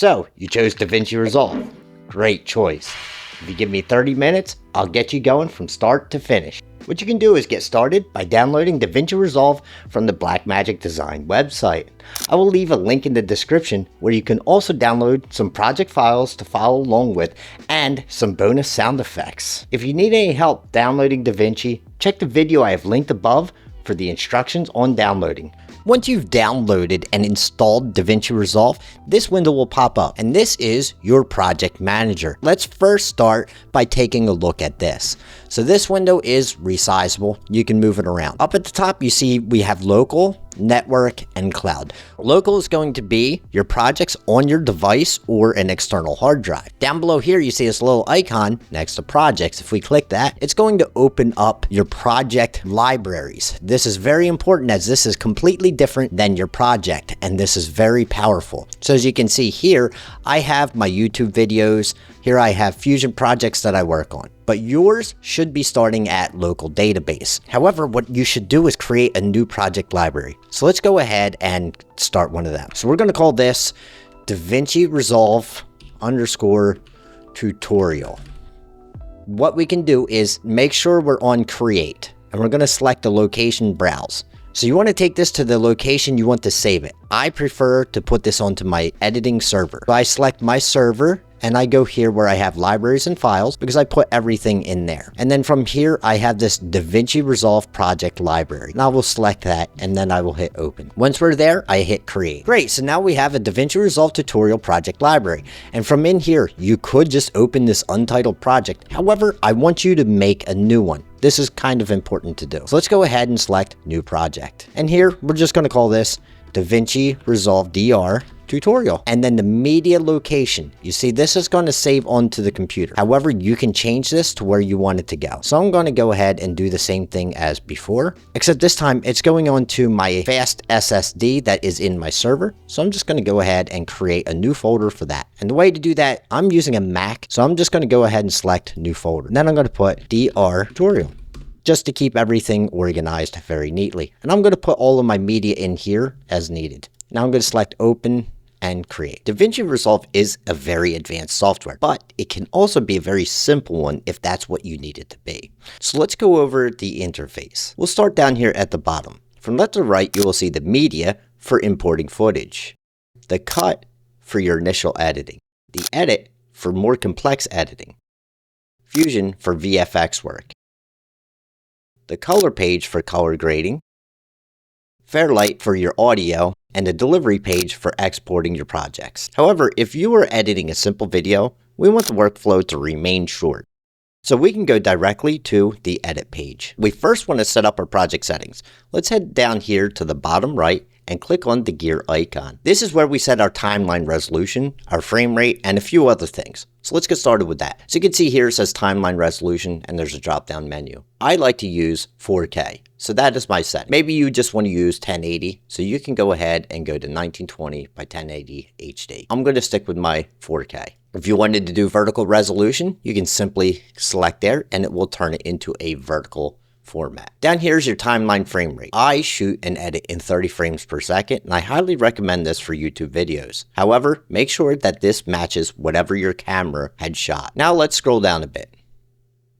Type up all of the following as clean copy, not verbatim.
So, you chose DaVinci Resolve. Great choice. If you give me 30 minutes, I'll get you going from start to finish. What you can do is get started by downloading DaVinci Resolve from the Blackmagic Design website. I will leave a link in the description where you can also download some project files to follow along with and some bonus sound effects. If you need any help downloading DaVinci, check the video I have linked above for the instructions on downloading. Once you've downloaded and installed DaVinci Resolve, this window will pop up, and this is your project manager. Let's first start by taking a look at this. So this window is resizable. You can move it around. Up at the top, you see we have local, network, and cloud. Local is going to be your projects on your device or an external hard drive. Down below here, you see this little icon next to projects. If we click that, it's going to open up your project libraries. This is very important as this is completely different than your project, and this is very powerful. So as you can see here, I have my YouTube videos. Here I have Fusion projects that I work on, but yours should be starting at local database. However, what you should do is create a new project library. So let's go ahead and start one of them. So we're going to call this DaVinci Resolve _tutorial. What we can do is make sure we're on create, and we're going to select the location browse. So you want to take this to the location you want to save it. I prefer to put this onto my editing server. So I select my server, and I go here where I have libraries and files because I put everything in there. And then from here, I have this DaVinci Resolve project library. And I will select that, and then I will hit open. Once we're there, I hit create. Great, so now we have a DaVinci Resolve tutorial project library. And from in here, you could just open this untitled project. However, I want you to make a new one. This is kind of important to do. So let's go ahead and select new project. And here, we're just gonna call this DaVinci Resolve DR tutorial. And then the media location, you see this is going to save onto the computer. However, you can change this to where you want it to go. So I'm going to go ahead and do the same thing as before, except this time it's going on to my fast SSD that is in my server. So I'm just going to go ahead and create a new folder for that. And the way to do that, I'm using a Mac, so I'm just going to go ahead and select new folder. And then I'm going to put DR tutorial, just to keep everything organized very neatly. And I'm going to put all of my media in here as needed. Now I'm going to select open and create. DaVinci Resolve is a very advanced software, but it can also be a very simple one if that's what you need it to be. So let's go over the interface. We'll start down here at the bottom. From left to right, you will see the media for importing footage, the cut for your initial editing, the edit for more complex editing, Fusion for VFX work, the color page for color grading, Fairlight for your audio, and the delivery page for exporting your projects. However, if you are editing a simple video, we want the workflow to remain short. So we can go directly to the edit page. We first want to set up our project settings. Let's head down here to the bottom right and click on the gear icon. This is where we set our timeline resolution, our frame rate, and a few other things. So let's get started with that. So you can see here it says timeline resolution, and there's a drop-down menu. I like to use 4K. So that is my setting. Maybe you just want to use 1080, so you can go ahead and go to 1920 by 1080 HD. I'm going to stick with my 4K. If you wanted to do vertical resolution, you can simply select there and it will turn it into a vertical format. Down here is your timeline frame rate. I shoot and edit in 30 frames per second, and I highly recommend this for YouTube videos. However, make sure that this matches whatever your camera had shot. Now let's scroll down a bit.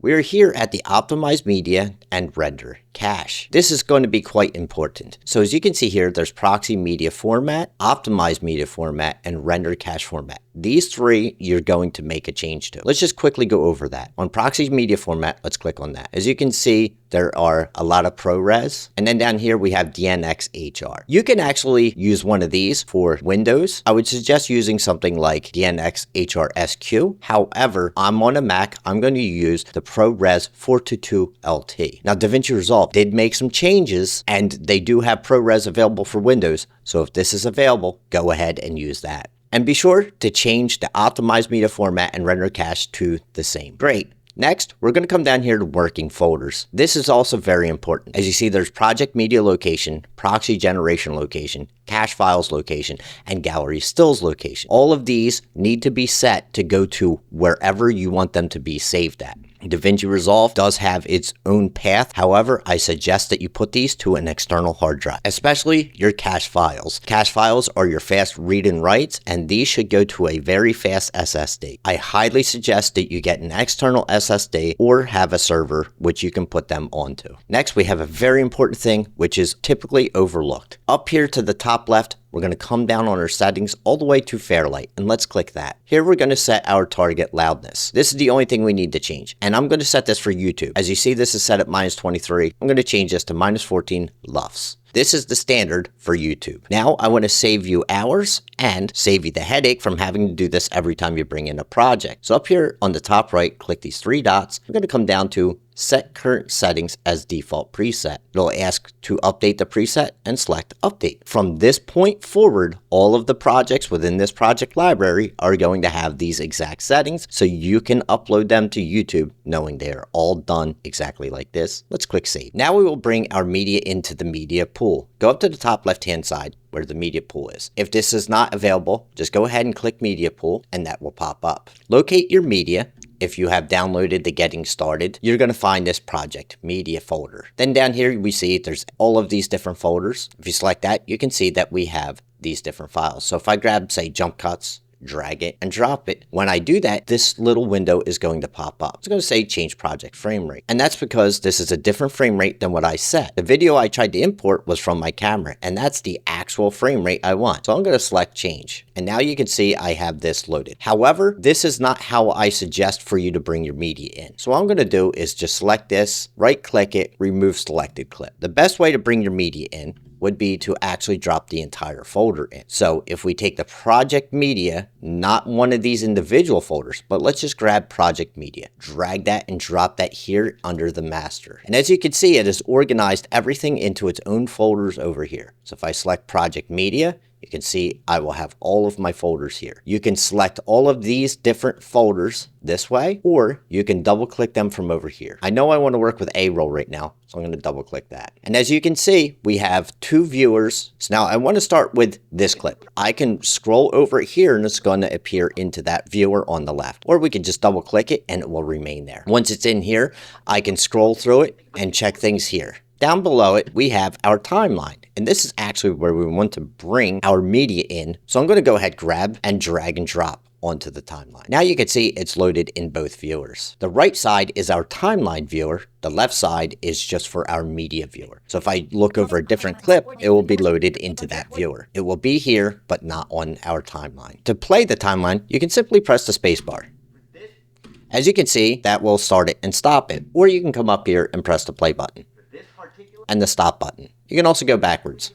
We are here at the Optimize Media and Render Cache. This is going to be quite important. So as you can see here, there's Proxy Media Format, Optimize Media Format, and Render Cache Format. These three you're going to make a change to. Let's just quickly go over that. On Proxy Media Format, let's click on that. As you can see, there are a lot of ProRes. And then down here, we have DNxHR. You can actually use one of these for Windows. I would suggest using something like DNxHR SQ. However, I'm on a Mac. I'm going to use the ProRes 422 LT. Now, DaVinci Resolve did make some changes, and they do have ProRes available for Windows. So if this is available, go ahead and use that. And be sure to change the Optimize Media Format and Render Cache to the same. Great. Next, we're going to come down here to working folders. This is also very important. As you see, there's project media location, proxy generation location, cache files location, and gallery stills location. All of these need to be set to go to wherever you want them to be saved at. DaVinci Resolve does have its own path. However, I suggest that you put these to an external hard drive, especially your cache files. Cache files are your fast read and writes, and these should go to a very fast SSD. I highly suggest that you get an external SSD or have a server which you can put them onto. Next, we have a very important thing which is typically overlooked. Up here to the top left, we're going to come down on our settings all the way to Fairlight, and let's click that. Here we're going to set our target loudness. This is the only thing we need to change, and I'm going to set this for YouTube. As you see, this is set at -23. I'm going to change this to -14 LUFS. This is the standard for YouTube. Now I want to save you hours and save you the headache from having to do this every time you bring in a project. So up here on the top right, click these 3 dots. I'm going to come down to set current settings as default preset. It'll ask to update the preset and select update. From this point forward, all of the projects within this project library are going to have these exact settings, so you can upload them to YouTube knowing they are all done exactly like this. Let's click save. Now we will bring our media into the media pool. Go up to the top left hand side where the media pool is. If this is not available, just go ahead and click media pool and that will pop up. Locate your media. If you have downloaded the Getting Started, you're going to find this project media folder. Then down here we see there's all of these different folders. If you select that, you can see that we have these different files. So if I grab, say, jump cuts, drag it and drop it. When I do that, this little window is going to pop up. It's going to say change project frame rate. And that's because this is a different frame rate than what I set. The video I tried to import was from my camera, and that's the actual frame rate I want. So I'm going to select change. And now you can see I have this loaded. However, this is not how I suggest for you to bring your media in. So what I'm going to do is just select this, right click it, remove selected clip. The best way to bring your media in would be to actually drop the entire folder in. So if we take the project media, not one of these individual folders, but let's just grab project media, drag that and drop that here under the master. And as you can see, it has organized everything into its own folders over here. So if I select project media, you can see I will have all of my folders here. You can select all of these different folders this way, or you can double click them from over here. I know I want to work with A-roll right now, so I'm going to double click that. And as you can see, we have 2 viewers. So now I want to start with this clip. I can scroll over here and it's going to appear into that viewer on the left, or we can just double click it and it will remain there. Once it's in here, I can scroll through it and check things here. Down below it, we have our timeline. And this is actually where we want to bring our media in. So I'm going to go ahead, grab and drag and drop onto the timeline. Now you can see it's loaded in both viewers. The right side is our timeline viewer. The left side is just for our media viewer. So if I look over a different clip, it will be loaded into that viewer. It will be here, but not on our timeline. To play the timeline, you can simply press the space bar. As you can see, that will start it and stop it. Or you can come up here and press the play button and the stop button. You can also go backwards.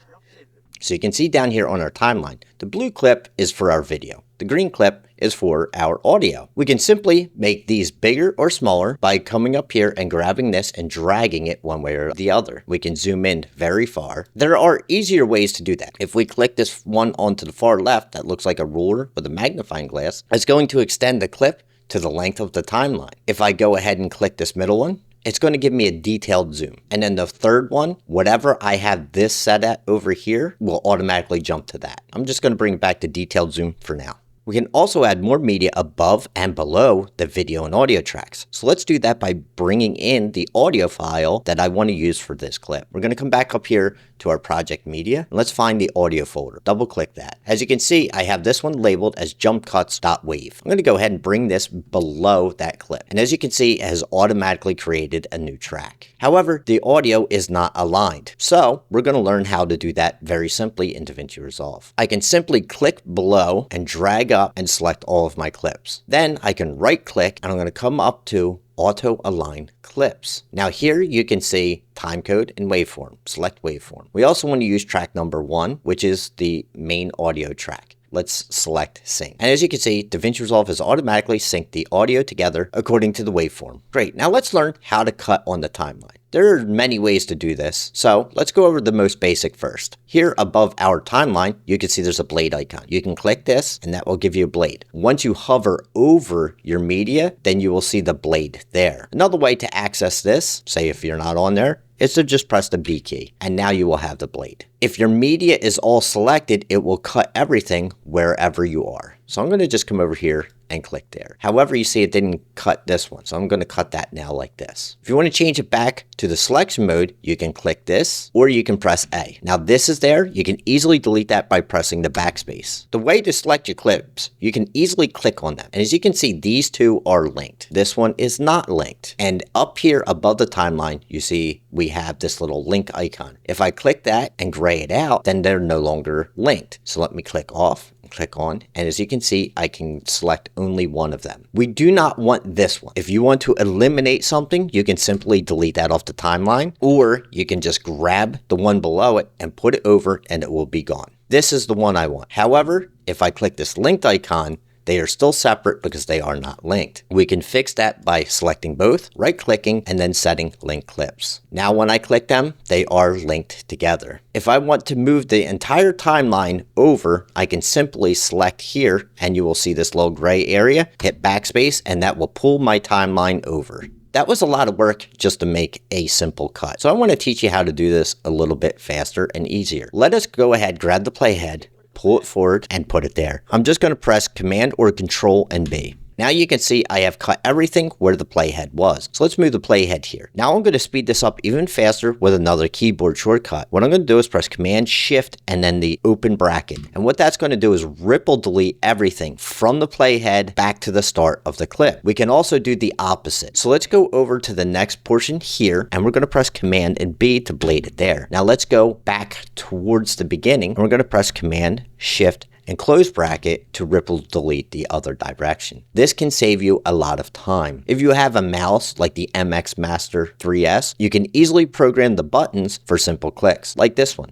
So you can see down here on our timeline, the blue clip is for our video. The green clip is for our audio. We can simply make these bigger or smaller by coming up here and grabbing this and dragging it one way or the other. We can zoom in very far. There are easier ways to do that. If we click this one onto the far left that looks like a ruler with a magnifying glass, it's going to extend the clip to the length of the timeline. If I go ahead and click this middle one, it's going to give me a detailed zoom. And then the third one, whatever I have this set at over here, will automatically jump to that. I'm just going to bring it back to detailed zoom for now. We can also add more media above and below the video and audio tracks. So let's do that by bringing in the audio file that I want to use for this clip. We're going to come back up here to our project media, and let's find the audio folder. Double click that. As you can see, I have this one labeled as jumpcuts.wave. I'm going to go ahead and bring this below that clip. And as you can see, it has automatically created a new track. However, the audio is not aligned. So we're going to learn how to do that very simply in DaVinci Resolve. I can simply click below and drag up and select all of my clips. Then I can right click and I'm going to come up to auto align clips. Now here you can see timecode and waveform. Select waveform. We also want to use track number 1, which is the main audio track. Let's select sync. And as you can see, DaVinci Resolve has automatically synced the audio together according to the waveform. Great. Now let's learn how to cut on the timeline. There are many ways to do this, so let's go over the most basic first. Here above our timeline, you can see there's a blade icon. You can click this and that will give you a blade. Once you hover over your media, then you will see the blade there. Another way to access this, say if you're not on there, is to just press the B key and now you will have the blade. If your media is all selected, it will cut everything wherever you are. So I'm going to just come over here and click there. However, you see it didn't cut this one. So I'm going to cut that now like this. If you want to change it back to the selection mode, you can click this or you can press A. Now this is there. You can easily delete that by pressing the backspace. The way to select your clips, you can easily click on them. And as you can see, these two are linked. This one is not linked. And up here above the timeline, you see we have this little link icon. If I click that and gray it out, then they're no longer linked. So let me click off. Click on, and as you can see, I can select only one of them. We do not want this one. If you want to eliminate something, you can simply delete that off the timeline, or you can just grab the one below it and put it over and it will be gone. This is the one I want. However, if I click this linked icon, they are still separate because they are not linked. We can fix that by selecting both, right-clicking, and then setting link clips. Now when I click them, they are linked together. If I want to move the entire timeline over, I can simply select here, and you will see this little gray area, hit backspace, and that will pull my timeline over. That was a lot of work just to make a simple cut. So I want to teach you how to do this a little bit faster and easier. Let us go ahead, grab the playhead, pull it forward and put it there. I'm just going to press Command or Control and B. Now you can see I have cut everything where the playhead was. So let's move the playhead here. Now I'm going to speed this up even faster with another keyboard shortcut. What I'm going to do is press Command Shift and then the open bracket. And what that's going to do is ripple delete everything from the playhead back to the start of the clip. We can also do the opposite. So let's go over to the next portion here and we're going to press Command and B to blade it there. Now let's go back towards the beginning and we're going to press Command Shift and close bracket to ripple delete the other direction. This can save you a lot of time. If you have a mouse like the MX Master 3S, you can easily program the buttons for simple clicks like this one.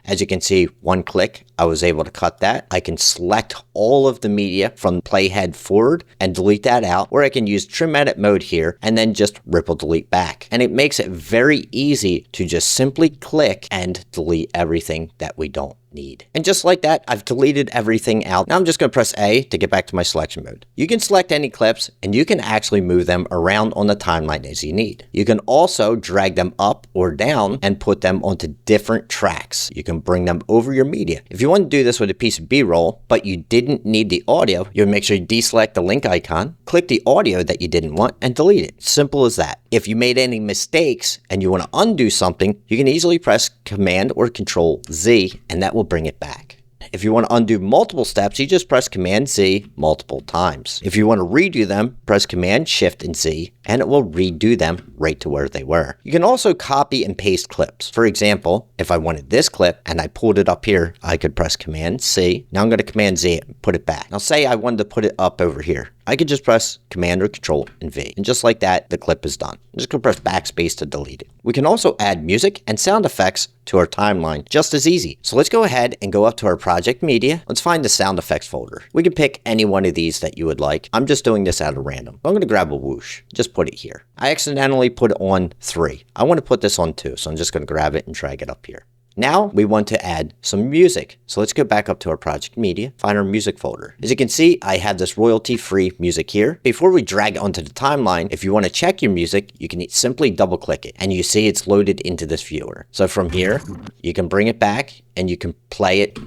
As you can see, one click, I was able to cut that. I can select all of the media from playhead forward and delete that out, or I can use trim edit mode here and then just ripple delete back. And it makes it very easy to just simply click and delete everything that we don't need. And just like that, I've deleted everything out. Now I'm just going to press A to get back to my selection mode. You can select any clips and you can actually move them around on the timeline as you need. You can also drag them up or down and put them onto different tracks. You can bring them over your media. If you want to do this with a piece of B-roll, but you didn't need the audio, you would make sure you deselect the link icon, click the audio that you didn't want, and delete it. Simple as that. If you made any mistakes and you want to undo something, you can easily press Command or Control Z and that will bring it back. If you want to undo multiple steps, you just press Command Z multiple times. If you want to redo them, press Command Shift and Z and it will redo them right to where they were. You can also copy and paste clips. For example, if I wanted this clip and I pulled it up here, I could press Command C. Now I'm going to Command Z and put it back. Now say I wanted to put it up over here. I could just press Command or Control and V. And just like that, the clip is done. I'm just going to press backspace to delete it. We can also add music and sound effects to our timeline just as easy. So let's go ahead and go up to our project media. Let's find the sound effects folder. We can pick any one of these that you would like. I'm just doing this out of random. I'm going to grab a whoosh. Just put it here. I accidentally put it on 3. I want to put this on 2. So I'm just going to grab it and drag it up here. Now we want to add some music. So let's go back up to our project media, find our music folder. As you can see, I have this royalty-free music here. Before we drag it onto the timeline, if you want to check your music, you can simply double click it and you see it's loaded into this viewer. So from here, you can bring it back and you can play it.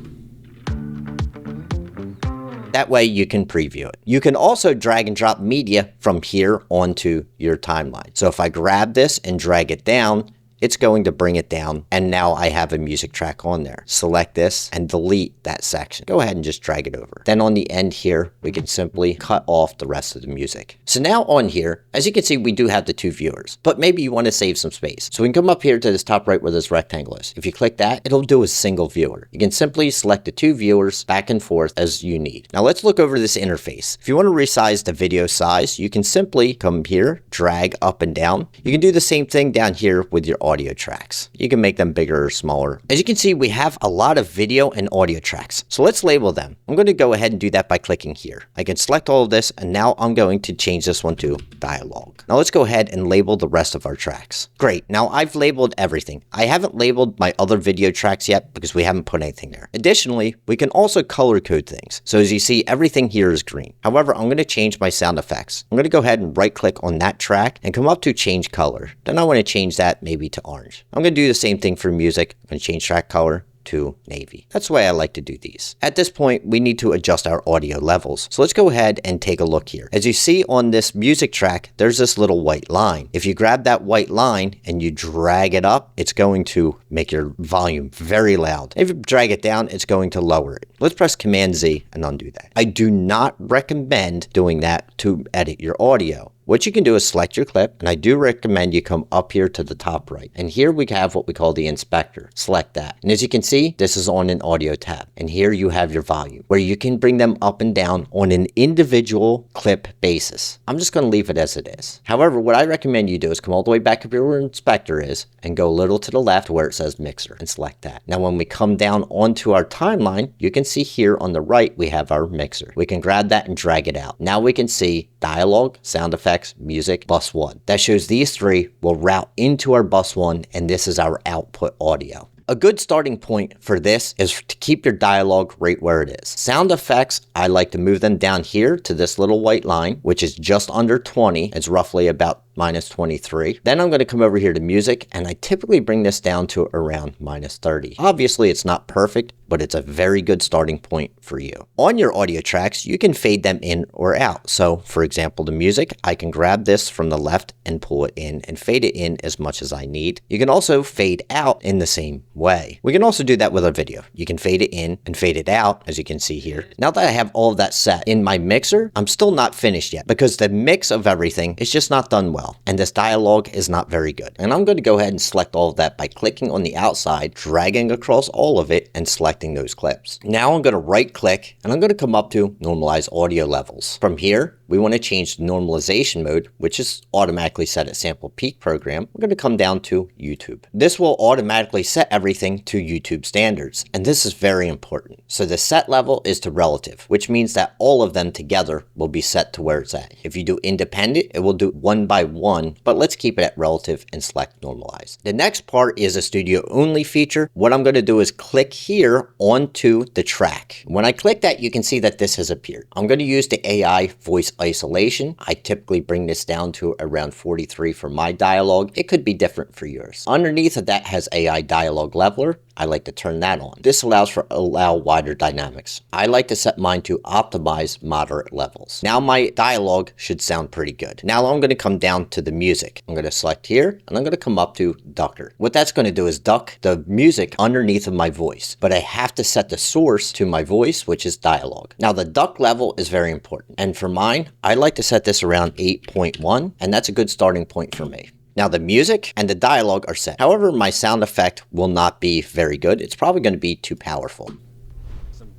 That way you can preview it. You can also drag and drop media from here onto your timeline. So if I grab this and drag it down, it's going to bring it down and now I have a music track on there. Select this and delete that section. Go ahead and just drag it over. Then on the end here, we can simply cut off the rest of the music. So now on here, as you can see, we do have the 2 viewers, but maybe you want to save some space. So we can come up here to this top right where this rectangle is. If you click that, it'll do a single viewer. You can simply select the 2 viewers back and forth as you need. Now let's look over this interface. If you want to resize the video size, you can simply come here, drag up and down. You can do the same thing down here with your audio tracks. You can make them bigger or smaller. As you can see, we have a lot of video and audio tracks. So let's label them. I'm going to go ahead and do that by clicking here. I can select all of this and now I'm going to change this one to dialogue. Now let's go ahead and label the rest of our tracks. Great. Now I've labeled everything. I haven't labeled my other video tracks yet because we haven't put anything there. Additionally, we can also color code things. So as you see, everything here is green. However, I'm going to change my sound effects. I'm going to go ahead and right click on that track and come up to change color. Then I want to change that maybe to orange. I'm going to do the same thing for music. I'm going to change track color to navy. That's the way I like to do these. At this point, we need to adjust our audio levels. So let's go ahead and take a look here. As you see on this music track, there's this little white line. If you grab that white line and you drag it up, it's going to make your volume very loud. If you drag it down, it's going to lower it. Let's press Command Z and undo that. I do not recommend doing that to edit your audio. What you can do is select your clip, and I do recommend you come up here to the top right. And here we have what we call the inspector. Select that. And as you can see, this is on an audio tab. And here you have your volume, where you can bring them up and down on an individual clip basis. I'm just going to leave it as it is. However, what I recommend you do is come all the way back up here where inspector is, and go a little to the left where it says mixer, and select that. Now when we come down onto our timeline, you can see here on the right, we have our mixer. We can grab that and drag it out. Now we can see dialogue, sound effects, music, bus 1. That shows these three will route into our bus 1, and this is our output audio. A good starting point for this is to keep your dialogue right where it is. Sound effects, I like to move them down here to this little white line, which is just under 20. It's roughly about -23. Then I'm going to come over here to music, and I typically bring this down to around -30. Obviously, it's not perfect, but it's a very good starting point for you. On your audio tracks, you can fade them in or out. So, for example, the music, I can grab this from the left and pull it in and fade it in as much as I need. You can also fade out in the same way. We can also do that with a video. You can fade it in and fade it out, as you can see here. Now that I have all of that set in my mixer, I'm still not finished yet because the mix of everything is just not done well. And this dialogue is not very good. And I'm going to go ahead and select all of that by clicking on the outside, dragging across all of it, and selecting those clips. Now I'm going to right click, and I'm going to come up to Normalize Audio Levels. From here, we want to change the normalization mode, which is automatically set at sample peak program. We're going to come down to YouTube. This will automatically set everything to YouTube standards, and this is very important. So the set level is to relative, which means that all of them together will be set to where it's at. If you do independent, it will do one by one, but let's keep it at relative and select normalize. The next part is a studio only feature. What I'm going to do is click here onto the track. When I click that, you can see that this has appeared. I'm going to use the AI voice isolation. I typically bring this down to around 43 for my dialogue. It could be different for yours. Underneath of that has AI dialogue leveler. I like to turn that on. This allows for wider dynamics. I like to set mine to optimize moderate levels. Now my dialogue should sound pretty good. Now I'm going to come down to the music. I'm going to select here, and I'm going to come up to ducker. What that's going to do is duck the music underneath of my voice, but I have to set the source to my voice, which is dialogue. Now the duck level is very important. And for mine, I like to set this around 8.1, and that's a good starting point for me. Now the music and the dialogue are set. However, my sound effect will not be very good. It's probably going to be too powerful.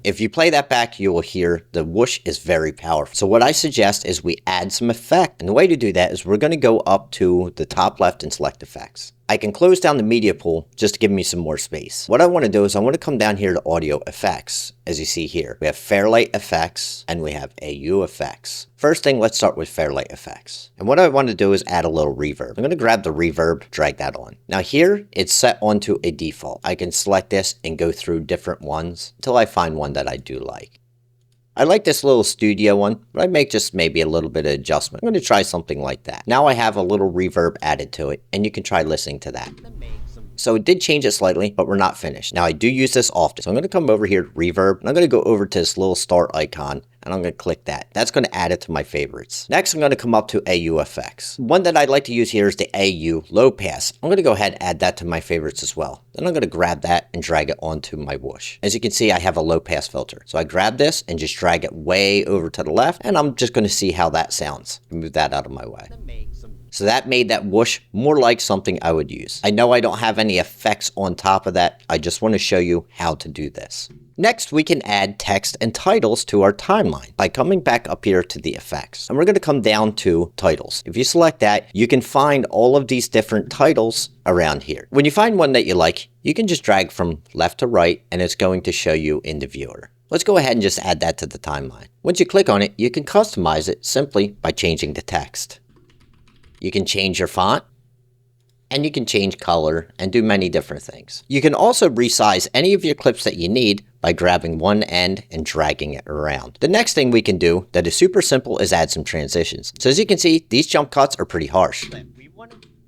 If you play that back, you will hear the whoosh is very powerful. So what I suggest is we add some effect. And the way to do that is we're going to go up to the top left and select effects. I can close down the media pool just to give me some more space. What I want to do is I want to come down here to audio effects. As you see here, we have Fairlight effects and we have AU effects. First thing, let's start with Fairlight effects. And what I want to do is add a little reverb. I'm going to grab the reverb, drag that on. Now here, it's set onto a default. I can select this and go through different ones until I find one that I do like. I like this little studio one, but I make just maybe a little bit of adjustment. I'm going to try something like that. Now I have a little reverb added to it, and you can try listening to that. So it did change it slightly, but we're not finished. Now I do use this often. So I'm going to come over here to reverb, and I'm going to go over to this little star icon, and I'm going to click that. That's going to add it to my favorites. Next, I'm going to come up to AU effects. One that I'd like to use here is the AU low pass. I'm going to go ahead and add that to my favorites as well. Then I'm going to grab that and drag it onto my whoosh. As you can see, I have a low pass filter. So I grab this and just drag it way over to the left, and I'm just going to see how that sounds. Move that out of my way. So that made that whoosh more like something I would use. I know I don't have any effects on top of that. I just want to show you how to do this. Next, we can add text and titles to our timeline by coming back up here to the effects. And we're going to come down to titles. If you select that, you can find all of these different titles around here. When you find one that you like, you can just drag from left to right, and it's going to show you in the viewer. Let's go ahead and just add that to the timeline. Once you click on it, you can customize it simply by changing the text. You can change your font, and you can change color and do many different things. You can also resize any of your clips that you need by grabbing one end and dragging it around. The next thing we can do that is super simple is add some transitions. So as you can see, these jump cuts are pretty harsh.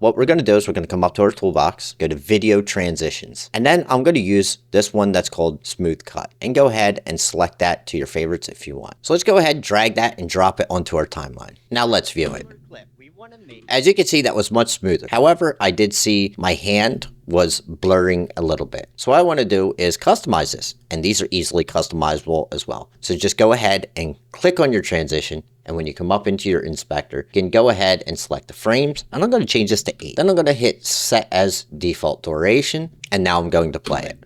what we're going to do is we're going to come up to our toolbox, go to video transitions, and then I'm going to use this one that's called smooth cut, and go ahead and select that to your favorites if you want. So let's go ahead, drag that and drop it onto our timeline. Now let's view it. As you can see, that was much smoother. However, I did see my hand was blurring a little bit. So what I want to do is customize this, and these are easily customizable as well. So just go ahead and click on your transition, and when you come up into your inspector, you can go ahead and select the frames, and I'm going to change this to 8. Then I'm going to hit set as default duration, and now I'm going to play it.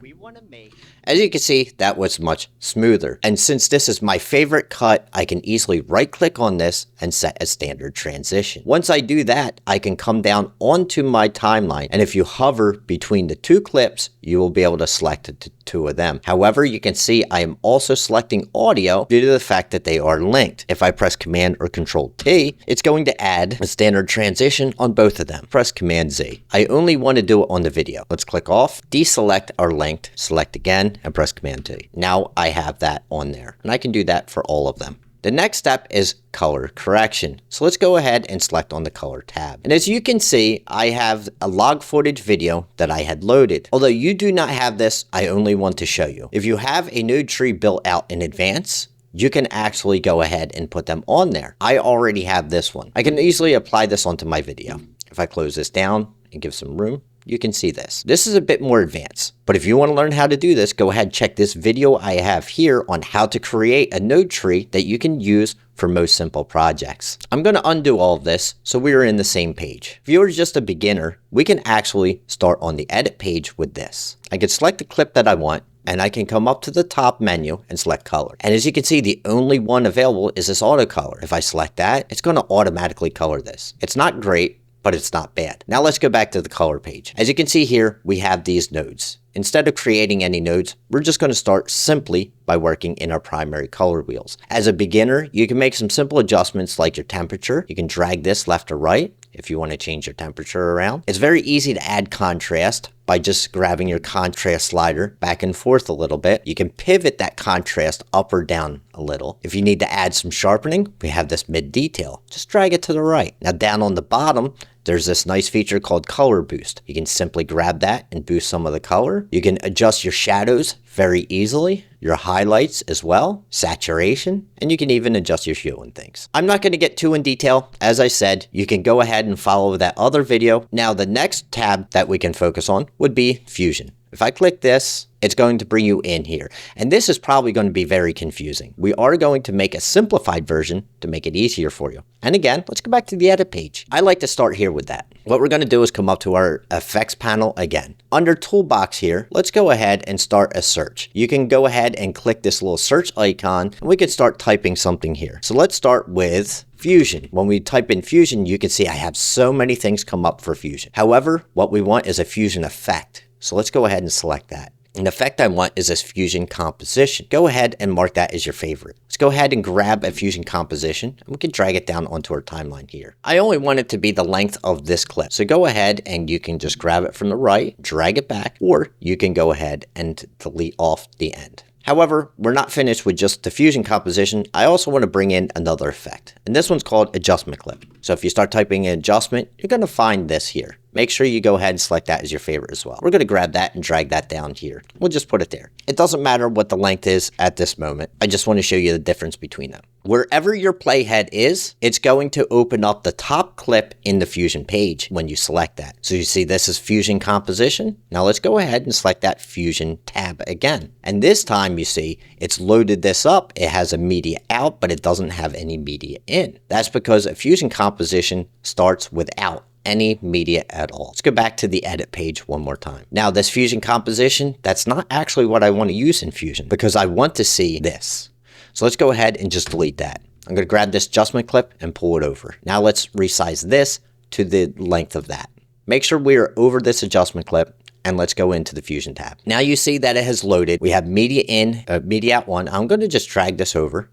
As you can see, that was much smoother. And since this is my favorite cut, I can easily right click on this and set a standard transition. Once I do that, I can come down onto my timeline. And if you hover between the two clips, you will be able to select the two of them. However, you can see I am also selecting audio due to the fact that they are linked. If I press Command or Control T, it's going to add a standard transition on both of them. Press Command Z. I only want to do it on the video. Let's click off, deselect our linked, select again, and press Command T. Now I have that on there, and I can do that for all of them. The next step is color correction. So let's go ahead and select on the color tab. And as you can see, I have a log footage video that I had loaded. Although you do not have this, I only want to show you. If you have a node tree built out in advance, you can actually go ahead and put them on there. I already have this one. I can easily apply this onto my video. If I close this down and give some room, you can see this. This is a bit more advanced, but if you want to learn how to do this, go ahead and check this video I have here on how to create a node tree that you can use for most simple projects. I'm going to undo all of this so we are in the same page. If you're just a beginner, we can actually start on the edit page with this. I can select the clip that I want, and I can come up to the top menu and select color. And as you can see, the only one available is this auto color. If I select that, it's going to automatically color this. It's not great, but it's not bad. Now let's go back to the color page. As you can see here, we have these nodes. Instead of creating any nodes, we're just going to start simply by working in our primary color wheels. As a beginner, you can make some simple adjustments like your temperature. You can drag this left or right if you want to change your temperature around. It's very easy to add contrast by just grabbing your contrast slider back and forth a little bit. You can pivot that contrast up or down a little. If you need to add some sharpening, we have this mid detail. Just drag it to the right. Now down on the bottom, there's this nice feature called color boost. You can simply grab that and boost some of the color. You can adjust your shadows very easily, your highlights as well, saturation, and you can even adjust your hue and things. I'm not going to get too in detail. As I said, you can go ahead and follow that other video. Now the next tab that we can focus on would be Fusion. If I click this, it's going to bring you in here. And this is probably going to be very confusing. We are going to make a simplified version to make it easier for you. And again, let's go back to the edit page. I like to start here with that. What we're going to do is come up to our effects panel again. Under toolbox here, let's go ahead and start a search. You can go ahead and click this little search icon and we can start typing something here. So let's start with Fusion. When we type in Fusion, you can see I have so many things come up for Fusion. However, what we want is a Fusion effect. So let's go ahead and select that. An effect I want is this Fusion composition. Go ahead and mark that as your favorite. Let's go ahead and grab a Fusion composition and we can drag it down onto our timeline here. I only want it to be the length of this clip. So go ahead and you can just grab it from the right, drag it back, or you can go ahead and delete off the end. However, we're not finished with just the Fusion composition. I also want to bring in another effect, and this one's called adjustment clip. So if you start typing in adjustment, you're going to find this here. Make sure you go ahead and select that as your favorite as well. We're going to grab that and drag that down here. We'll just put it there. It doesn't matter what the length is at this moment. I just want to show you the difference between them. Wherever your playhead is, it's going to open up the top clip in the Fusion page when you select that. So you see this is Fusion composition. Now let's go ahead and select that Fusion tab again. And this time you see it's loaded this up. It has a media out, but it doesn't have any media in. That's because a Fusion composition starts without any media at all. Let's go back to the edit page one more time. Now this Fusion composition, that's not actually what I want to use in Fusion because I want to see this. So let's go ahead and just delete that. I'm going to grab this adjustment clip and pull it over. Now let's resize this to the length of that. Make sure we are over this adjustment clip and let's go into the Fusion tab. Now you see that it has loaded. We have media in, media out one. I'm going to just drag this over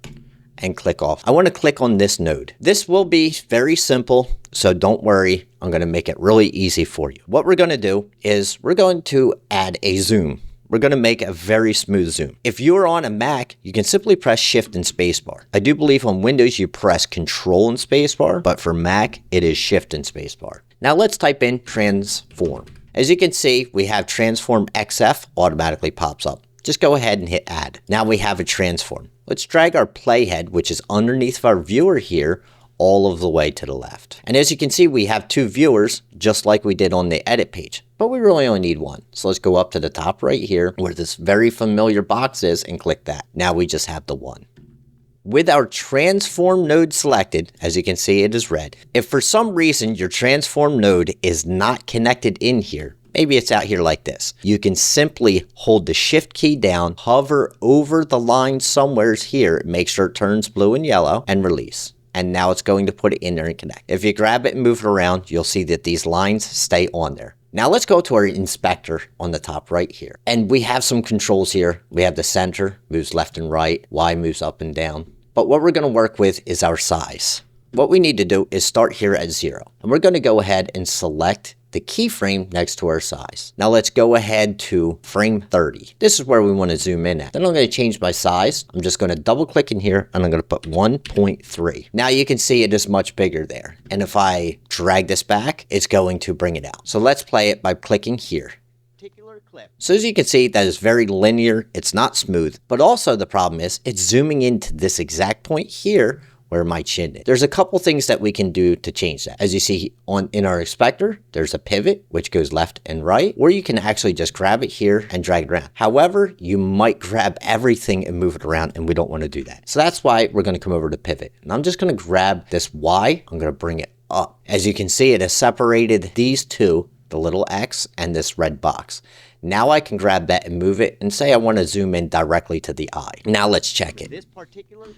and click off. I want to click on this node. This will be very simple, so don't worry. I'm going to make it really easy for you. What we're going to do is we're going to add a zoom we're going to make a very smooth zoom. If you're on a Mac, you can simply press Shift and Spacebar. I do believe on Windows you press Control and Spacebar, but for Mac, it is Shift and Spacebar. Now let's type in transform. As you can see, we have transform XF automatically pops up. Just go ahead and hit add. Now we have a transform. Let's drag our playhead, which is underneath our viewer here, all of the way to the left. And as you can see, we have two viewers, just like we did on the edit page, but we really only need one. So let's go up to the top right here where this very familiar box is and click that. Now we just have the one. With our transform node selected, as you can see, it is red. If for some reason your transform node is not connected in here, maybe it's out here like this, you can simply hold the shift key down, hover over the line somewheres here, make sure it turns blue and yellow, and release. And now it's going to put it in there and connect. If you grab it and move it around, you'll see that these lines stay on there. Now let's go to our inspector on the top right here. And we have some controls here. We have the center, moves left and right, Y moves up and down. But what we're going to work with is our size. What we need to do is start here at 0. And we're going to go ahead and select the keyframe next to our size. Now let's go ahead to frame 30. This is where we want to zoom in at. Then I'm going to change my size. I'm just going to double click in here and I'm going to put 1.3. Now you can see it is much bigger there. And if I drag this back, it's going to bring it out. So let's play it by clicking here. So as you can see, that is very linear. It's not smooth, but also the problem is it's zooming into this exact point here where my chin is. There's a couple things that we can do to change that. As you see in our inspector, there's a pivot, which goes left and right, or you can actually just grab it here and drag it around. However, you might grab everything and move it around, and we don't want to do that. So that's why we're going to come over to pivot. And I'm just going to grab this Y, I'm going to bring it up. As you can see, it has separated these two, the little X and this red box. Now I can grab that and move it and say I want to zoom in directly to the eye. Now let's check it.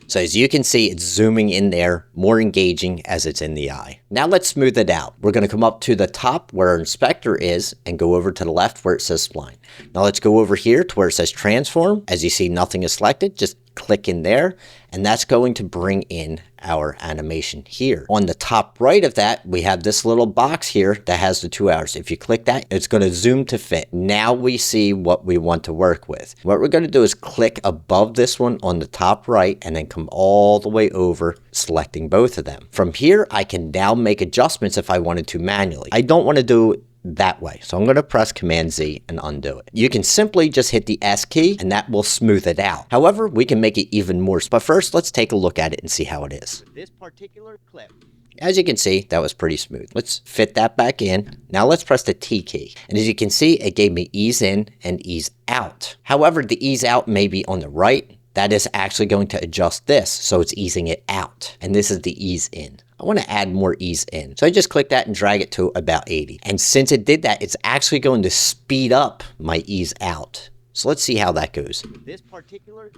So as you can see, it's zooming in there, more engaging as it's in the eye. Now let's smooth it out. We're going to come up to the top where our inspector is and go over to the left where it says spline. Now let's go over here to where it says transform. As you see, nothing is selected. Just click in there and that's going to bring in our animation here. On the top right of that, we have this little box here that has the 2 hours. If you click that, it's going to zoom to fit. Now we see what we want to work with. What we're going to do is click above this one on the top right and then come all the way over, selecting both of them. From here, I can now make adjustments if I wanted to manually. I don't want to do it that way. So I'm going to press Command Z and undo it. You can simply just hit the S key and that will smooth it out. However, we can make it even more. But first, let's take a look at it and see how it is. This particular clip. As you can see, that was pretty smooth. Let's fit that back in. Now let's press the T key. And as you can see, it gave me ease in and ease out. However, the ease out may be on the right. That is actually going to adjust this. So it's easing it out. And this is the ease in. I want to add more ease in. So I just click that and drag it to about 80. And since it did that, it's actually going to speed up my ease out. So let's see how that goes.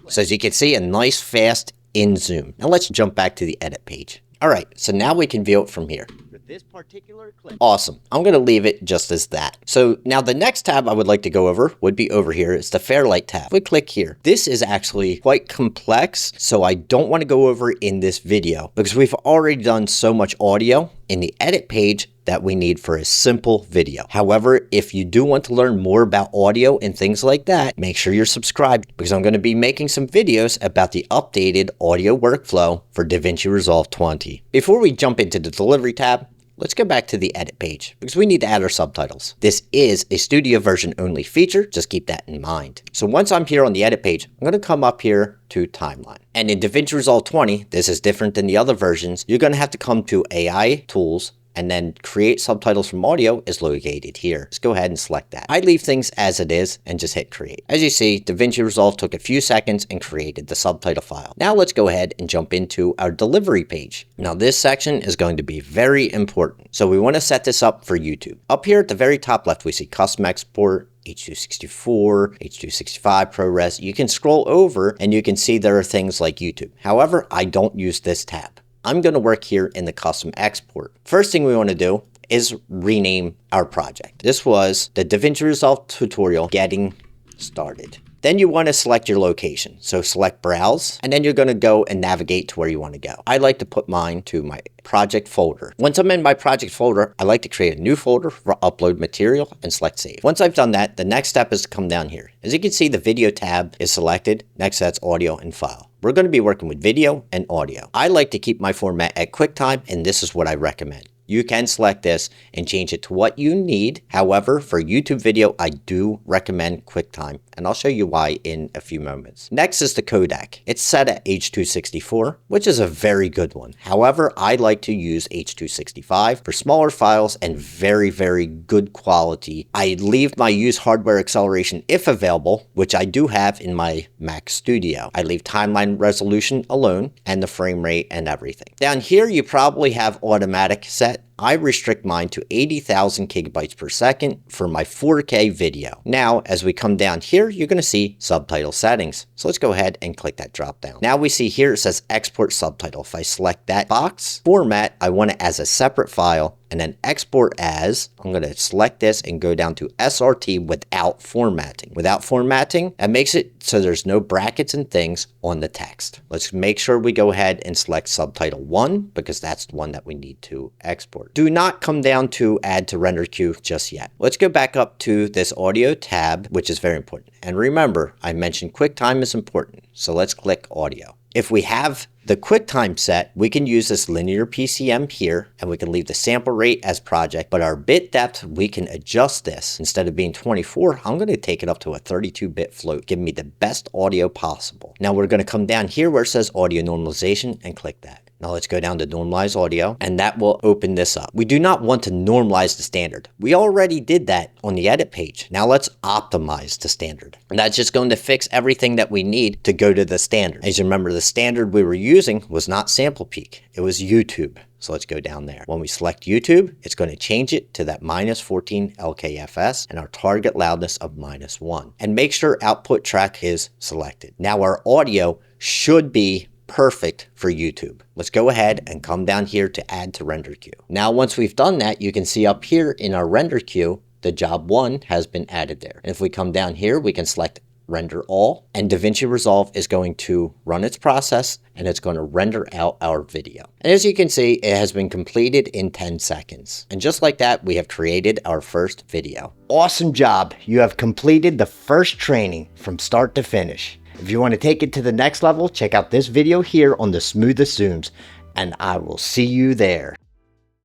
So as you can see, a nice fast in zoom. Now let's jump back to the edit page. All right, so now we can view it from here. This particular clip. Awesome. I'm going to leave it just as that. So now the next tab I would like to go over would be over here. It's the Fairlight tab. We click here. This is actually quite complex, so I don't want to go over it in this video because we've already done so much audio in the edit page that we need for a simple video. However, if you do want to learn more about audio and things like that, make sure you're subscribed because I'm going to be making some videos about the updated audio workflow for DaVinci Resolve 20. Before we jump into the delivery tab, let's go back to the edit page because we need to add our subtitles. This is a studio version only feature. Just keep that in mind. So once I'm here on the edit page, I'm going to come up here to timeline. And in DaVinci Resolve 20, this is different than the other versions. You're going to have to come to AI tools and then create subtitles from audio is located here. Let's go ahead and select that. I leave things as it is and just hit create. As you see, DaVinci Resolve took a few seconds and created the subtitle file. Now let's go ahead and jump into our delivery page. Now this section is going to be very important. So we want to set this up for YouTube. Up here at the very top left, we see custom export, H.264, H.265 ProRes. You can scroll over and you can see there are things like YouTube. However, I don't use this tab. I'm going to work here in the custom export. First thing we want to do is rename our project. This was the DaVinci Resolve tutorial getting started. Then you want to select your location. So select browse, and then you're going to go and navigate to where you want to go. I like to put mine to my project folder. Once I'm in my project folder, I like to create a new folder for upload material and select save. Once I've done that, the next step is to come down here. As you can see, the video tab is selected. Next, that's audio and file. We're going to be working with video and audio. I like to keep my format at QuickTime, and this is what I recommend. You can select this and change it to what you need. However, for YouTube video, I do recommend QuickTime, and I'll show you why in a few moments. Next is the codec. It's set at H.264, which is a very good one. However, I like to use H.265 for smaller files and very, very good quality. I leave my use hardware acceleration if available, which I do have in my Mac Studio. I leave timeline resolution alone and the frame rate and everything. Down here, you probably have automatic set. I restrict mine to 80,000 gigabytes per second for my 4K video. Now, as we come down here, you're going to see subtitle settings. So let's go ahead and click that drop down. Now we see here it says export subtitle. If I select that box, format, I want it as a separate file, and then export as, I'm going to select this and go down to SRT without formatting. Without formatting, that makes it so there's no brackets and things on the text. Let's make sure we go ahead and select subtitle 1 because that's the one that we need to export. Do not come down to add to render queue just yet. Let's go back up to this audio tab, which is very important. And remember, I mentioned QuickTime is important. So let's click audio. If we have the QuickTime set, we can use this linear PCM here, and we can leave the sample rate as project, but our bit depth, we can adjust this. Instead of being 24, I'm going to take it up to a 32-bit float, giving me the best audio possible. Now we're going to come down here where it says audio normalization and click that. Now let's go down to normalize audio, and that will open this up. We do not want to normalize the standard. We already did that on the edit page. Now let's optimize the standard. And that's just going to fix everything that we need to go to the standard. As you remember, the standard we were using was not sample peak. It was YouTube. So let's go down there. When we select YouTube, it's going to change it to that -14 LKFS and our target loudness of -1. And make sure output track is selected. Now our audio should be perfect for YouTube. Let's go ahead and come down here to add to render queue. Now, once we've done that, you can see up here in our render queue, the job 1 has been added there. And if we come down here, we can select render all, and DaVinci Resolve is going to run its process and it's going to render out our video. And as you can see, it has been completed in 10 seconds. And just like that, we have created our first video. Awesome job. You have completed the first training from start to finish. If you want to take it to the next level, check out this video here on the smoothest zooms, and I will see you there.